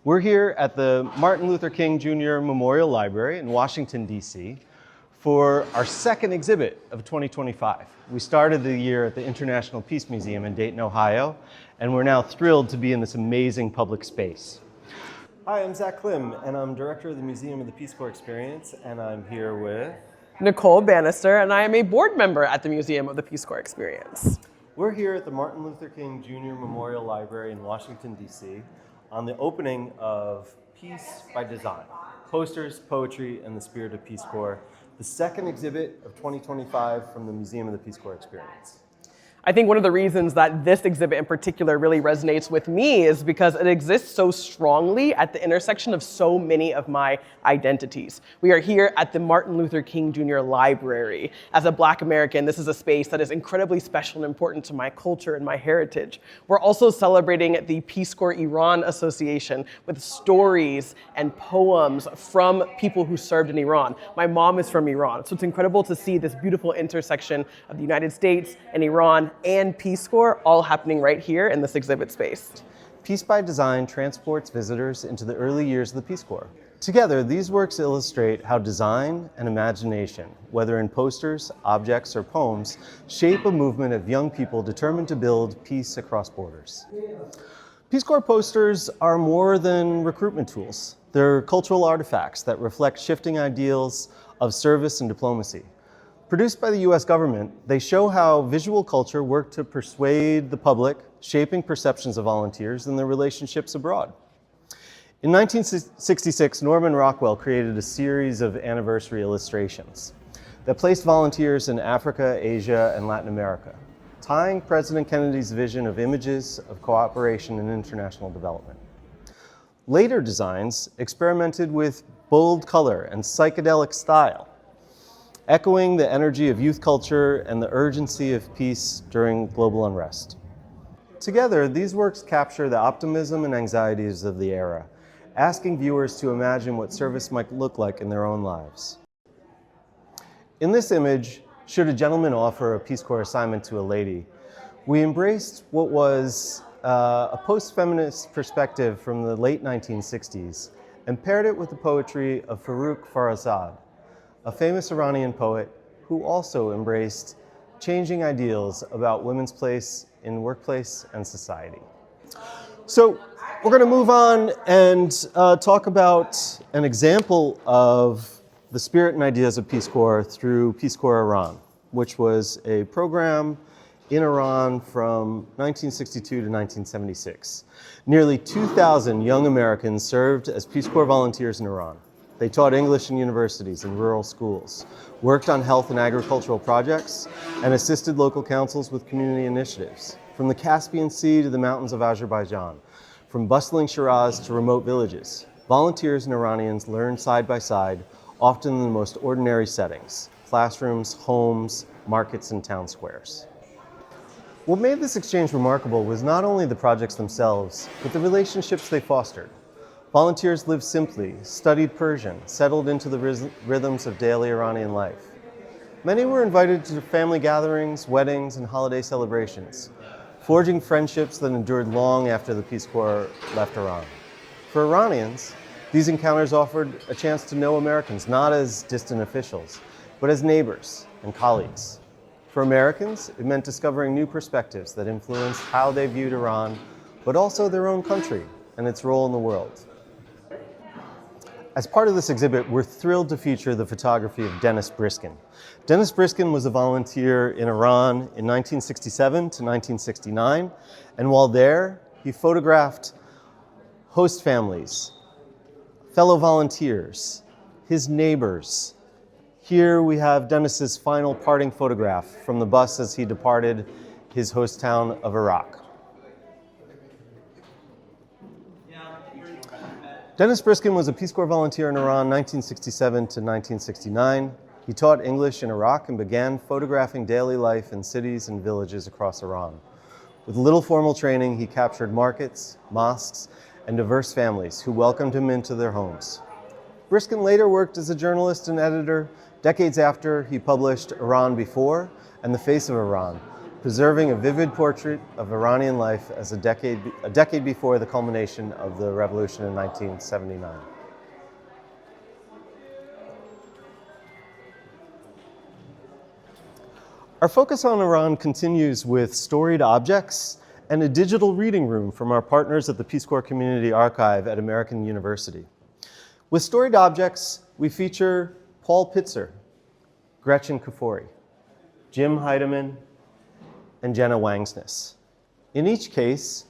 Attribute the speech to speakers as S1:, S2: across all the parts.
S1: We're here at the Martin Luther King Jr. Memorial Library in Washington, D.C. for our second exhibit of 2025. We started the year at the International Peace Museum in Dayton, Ohio, and we're now thrilled to be in this amazing public space. Hi, I'm Zach Klim, and I'm director of the Museum of the Peace Corps Experience, and I'm here with
S2: Nicole Bannister, and I am a board member at the Museum of the Peace Corps Experience.
S1: We're here at the Martin Luther King Jr. Memorial Library in Washington, D.C. on the opening of Peace by Design, Posters, Poetry, and the Spirit of Peace Corps, the second exhibit of 2025 from the Museum of the Peace Corps Experience.
S2: I think one of the reasons that this exhibit in particular really resonates with me is because it exists so strongly at the intersection of so many of my identities. We are here at the Martin Luther King Jr. Library. As a Black American, this is a space that is incredibly special and important to my culture and my heritage. We're also celebrating the Peace Corps Iran Association with stories and poems from people who served in Iran. My mom is from Iran, so it's incredible to see this beautiful intersection of the United States and Iran and Peace Corps all happening right here in this exhibit space.
S1: Peace by Design transports visitors into the early years of the Peace Corps. Together, these works illustrate how design and imagination, whether in posters, objects, or poems, shape a movement of young people determined to build peace across borders. Peace Corps posters are more than recruitment tools. They're cultural artifacts that reflect shifting ideals of service and diplomacy. Produced by the US government, they show how visual culture worked to persuade the public, shaping perceptions of volunteers and their relationships abroad. In 1966, Norman Rockwell created a series of anniversary illustrations that placed volunteers in Africa, Asia, and Latin America, tying President Kennedy's vision of images of cooperation and international development. Later designs experimented with bold color and psychedelic style, echoing the energy of youth culture and the urgency of peace during global unrest. Together, these works capture the optimism and anxieties of the era, asking viewers to imagine what service might look like in their own lives. In this image, should a gentleman offer a Peace Corps assignment to a lady, we embraced what was a post-feminist perspective from the late 1960s and paired it with the poetry of Farouk Farrokhzad, a famous Iranian poet who also embraced changing ideals about women's place in workplace and society. So we're going to move on and talk about an example of the spirit and ideas of Peace Corps through Peace Corps Iran, which was a program in Iran from 1962 to 1976. Nearly 2,000 young Americans served as Peace Corps volunteers in Iran. They taught English in universities and rural schools, worked on health and agricultural projects, and assisted local councils with community initiatives. From the Caspian Sea to the mountains of Azerbaijan, from bustling Shiraz to remote villages, volunteers and Iranians learned side by side, often in the most ordinary settings: classrooms, homes, markets, and town squares. What made this exchange remarkable was not only the projects themselves, but the relationships they fostered. Volunteers lived simply, studied Persian, settled into the rhythms of daily Iranian life. Many were invited to family gatherings, weddings, and holiday celebrations, forging friendships that endured long after the Peace Corps left Iran. For Iranians, these encounters offered a chance to know Americans not as distant officials, but as neighbors and colleagues. For Americans, it meant discovering new perspectives that influenced how they viewed Iran, but also their own country and its role in the world. As part of this exhibit, we're thrilled to feature the photography of Dennis Briskin. Dennis Briskin was a volunteer in Iran in 1967 to 1969, and while there, he photographed host families, fellow volunteers, his neighbors. Here we have Dennis's final parting photograph from the bus as he departed his host town of Iraq. Dennis Briskin was a Peace Corps volunteer in Iran 1967 to 1969. He taught English in Iraq and began photographing daily life in cities and villages across Iran. With little formal training, he captured markets, mosques, and diverse families who welcomed him into their homes. Briskin later worked as a journalist and editor decades after he published Iran Before and The Face of Iran, preserving a vivid portrait of Iranian life as a decade before the culmination of the revolution in 1979. Our focus on Iran continues with storied objects and a digital reading room from our partners at the Peace Corps Community Archive at American University. With storied objects, we feature Paul Pitzer, Gretchen Kufori, Jim Heidemann, and Jenna Wangsness. In each case,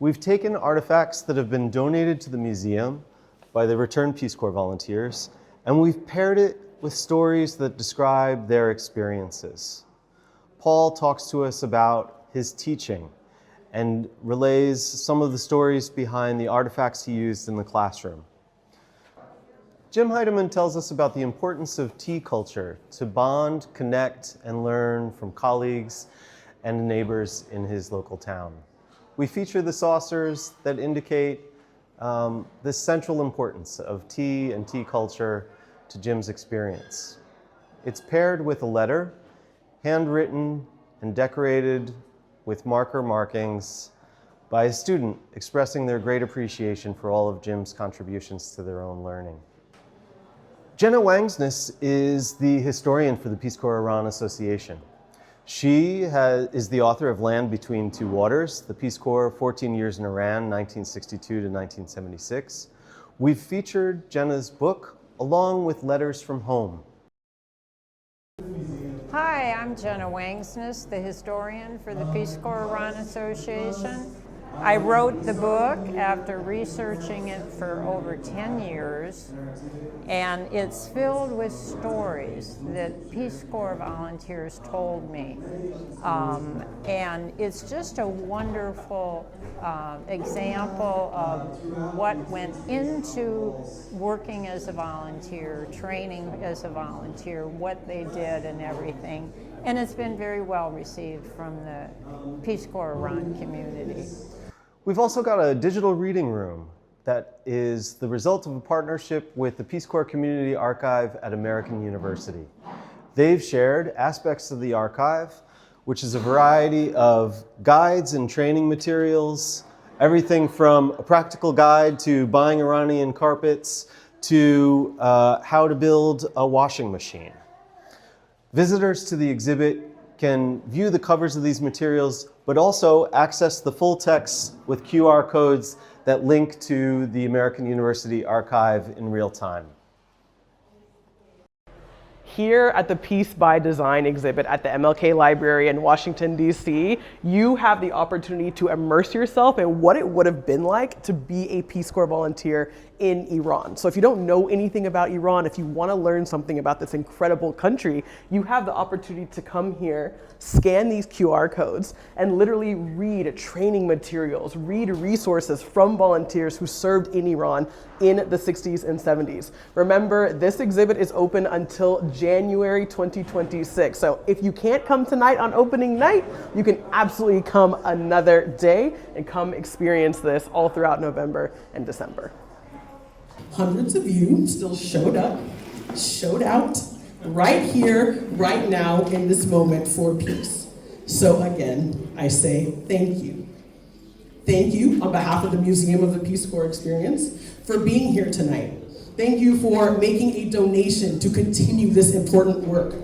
S1: we've taken artifacts that have been donated to the museum by the returned Peace Corps volunteers, and we've paired it with stories that describe their experiences. Paul talks to us about his teaching and relays some of the stories behind the artifacts he used in the classroom. Jim Heidemann tells us about the importance of tea culture to bond, connect, and learn from colleagues and neighbors in his local town. We feature the saucers that indicate the central importance of tea and tea culture to Jim's experience. It's paired with a letter, handwritten and decorated with marker markings by a student expressing their great appreciation for all of Jim's contributions to their own learning. Jenna Wangsness is the historian for the Peace Corps Iran Association. She is the author of Land Between Two Waters, the Peace Corps 14 Years in Iran, 1962 to 1976. We've featured Jenna's book along with letters from home.
S3: Hi, I'm Jenna Wangsness, the historian for the Peace Corps Iran Association. I wrote the book after researching it for over 10 years, and it's filled with stories that Peace Corps volunteers told me. And it's just a wonderful example of what went into working as a volunteer, training as a volunteer, what they did and everything. And it's been very well received from the Peace Corps Iran community.
S1: We've also got a digital reading room that is the result of a partnership with the Peace Corps Community Archive at American University. They've shared aspects of the archive, which is a variety of guides and training materials, everything from a practical guide to buying Iranian carpets to how to build a washing machine. Visitors to the exhibit can view the covers of these materials, but also access the full text with QR codes that link to the American University Archive in real time.
S2: Here at the Peace by Design exhibit at the MLK Library in Washington, D.C., you have the opportunity to immerse yourself in what it would have been like to be a Peace Corps volunteer in Iran. So if you don't know anything about Iran, if you want to learn something about this incredible country, you have the opportunity to come here, scan these QR codes, and literally read training materials, read resources from volunteers who served in Iran in the 60s and 70s. Remember, this exhibit is open until January 2026. So if you can't come tonight on opening night, you can absolutely come another day and come experience this all throughout November and December.
S4: Hundreds of you still showed up, showed out, right here, right now, in this moment for peace. So again, I say thank you. Thank you on behalf of the Museum of the Peace Corps Experience for being here tonight. Thank you for making a donation to continue this important work.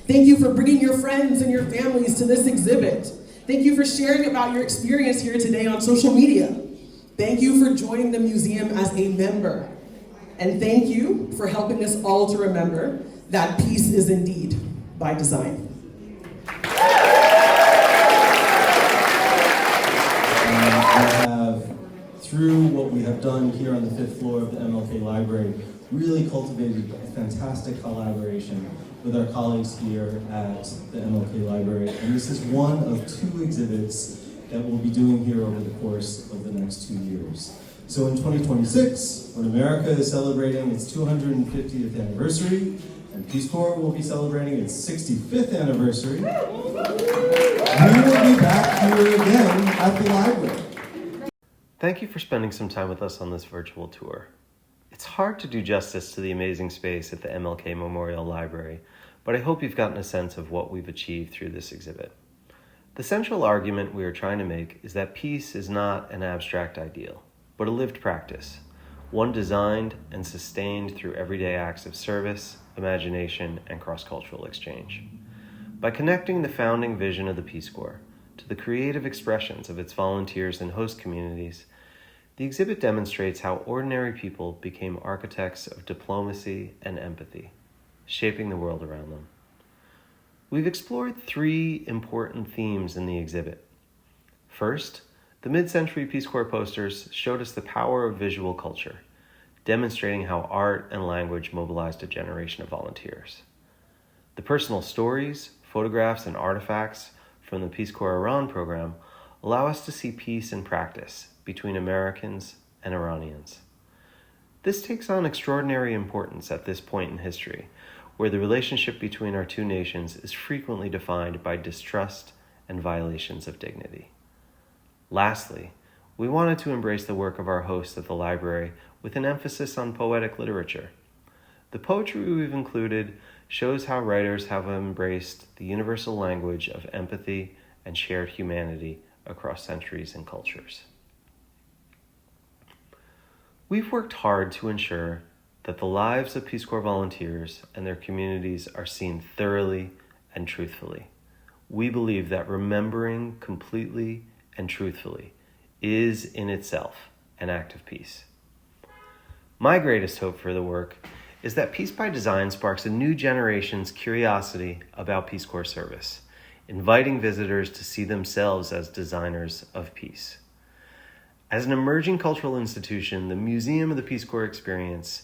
S4: Thank you for bringing your friends and your families to this exhibit. Thank you for sharing about your experience here today on social media. Thank you for joining the museum as a member. And thank you for helping us all to remember that peace is indeed by design.
S5: Through what we have done here on the 5th floor of the MLK Library, really cultivated a fantastic collaboration with our colleagues here at the MLK Library. And this is one of 2 exhibits that we'll be doing here over the course of the next 2 years. So in 2026, when America is celebrating its 250th anniversary, and Peace Corps will be celebrating its 65th anniversary, we will be back here again at the library.
S1: Thank you for spending some time with us on this virtual tour. It's hard to do justice to the amazing space at the MLK Memorial Library, but I hope you've gotten a sense of what we've achieved through this exhibit. The central argument we are trying to make is that peace is not an abstract ideal, but a lived practice, one designed and sustained through everyday acts of service, imagination, and cross-cultural exchange. By connecting the founding vision of the Peace Corps to the creative expressions of its volunteers and host communities, the exhibit demonstrates how ordinary people became architects of diplomacy and empathy, shaping the world around them. We've explored three important themes in the exhibit. First, the mid-century Peace Corps posters showed us the power of visual culture, demonstrating how art and language mobilized a generation of volunteers. The personal stories, photographs, and artifacts from the Peace Corps Iran program allow us to see peace in practice between Americans and Iranians. This takes on extraordinary importance at this point in history, where the relationship between our two nations is frequently defined by distrust and violations of dignity. Lastly, we wanted to embrace the work of our hosts at the library with an emphasis on poetic literature. The poetry we've included shows how writers have embraced the universal language of empathy and shared humanity across centuries and cultures. We've worked hard to ensure that the lives of Peace Corps volunteers and their communities are seen thoroughly and truthfully. We believe that remembering completely and truthfully is in itself an act of peace. My greatest hope for the work is that Peace by Design sparks a new generation's curiosity about Peace Corps service, inviting visitors to see themselves as designers of peace. As an emerging cultural institution, the Museum of the Peace Corps Experience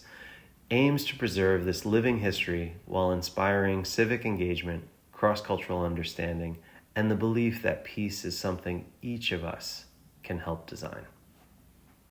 S1: aims to preserve this living history while inspiring civic engagement, cross-cultural understanding, and the belief that peace is something each of us can help design.